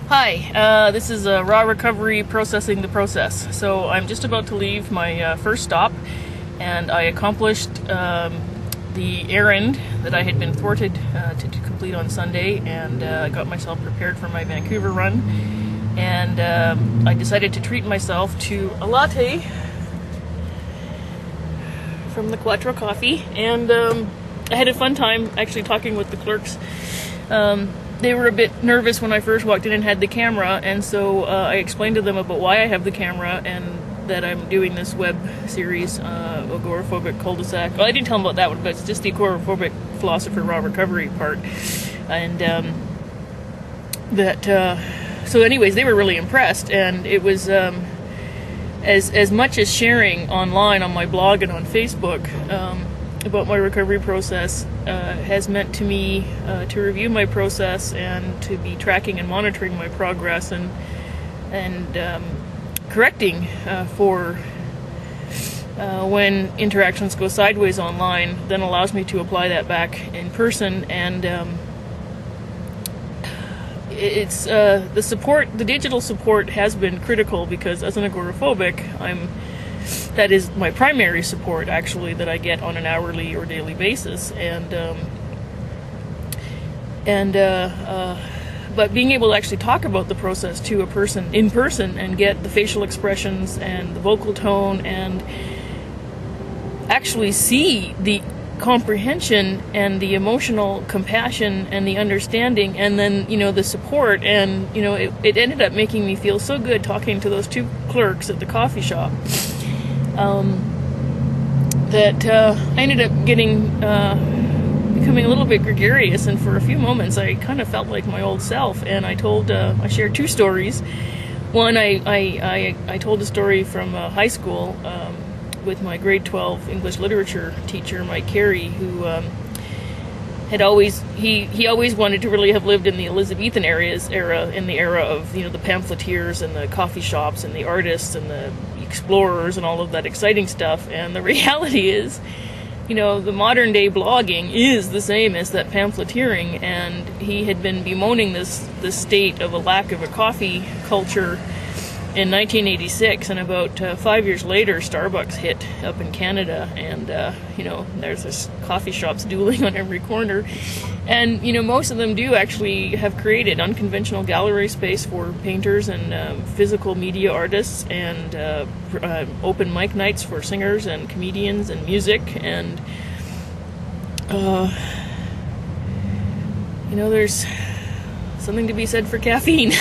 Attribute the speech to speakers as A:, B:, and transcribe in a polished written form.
A: Hi, this is Raw Recovery Processing the Process. So I'm just about to leave my first stop, and I accomplished the errand that I had been thwarted to complete on Sunday, and I got myself prepared for my Vancouver run, and I decided to treat myself to a latte from the Quattro Coffee, and I had a fun time actually talking with the clerks. They were a bit nervous when I first walked in and had the camera, and so I explained to them about why I have the camera and that I'm doing this web series, Agoraphobic Cul-de-sac. Well, I didn't tell them about that one, but it's just the Agoraphobic Philosopher Raw Recovery part. And so anyways, they were really impressed, and it was as much as sharing online on my blog and on Facebook about my recovery process has meant to me to review my process and to be tracking and monitoring my progress and correcting for when interactions go sideways online, then allows me to apply that back in person. And it's the support, the digital support has been critical, because as an agoraphobic, that is my primary support, actually, that I get on an hourly or daily basis, but being able to actually talk about the process to a person in person and get the facial expressions and the vocal tone and actually see the comprehension and the emotional compassion and the understanding, and then the support, and it ended up making me feel so good talking to those two clerks at the coffee shop. That I ended up becoming a little bit gregarious, and for a few moments I kind of felt like my old self. And I shared two stories. One, I told a story from high school with my grade 12 English literature teacher, Mike Carey, who had always wanted to really have lived in the Elizabethan era, in the era of the pamphleteers and the coffee shops and the artists and the explorers and all of that exciting stuff. And the reality is, the modern day blogging is the same as that pamphleteering, and he had been bemoaning this state of a lack of a coffee culture in 1986, and about 5 years later, Starbucks hit up in Canada, and there's this coffee shops dueling on every corner, and most of them do actually have created unconventional gallery space for painters and physical media artists, and open mic nights for singers and comedians and music, and there's something to be said for caffeine.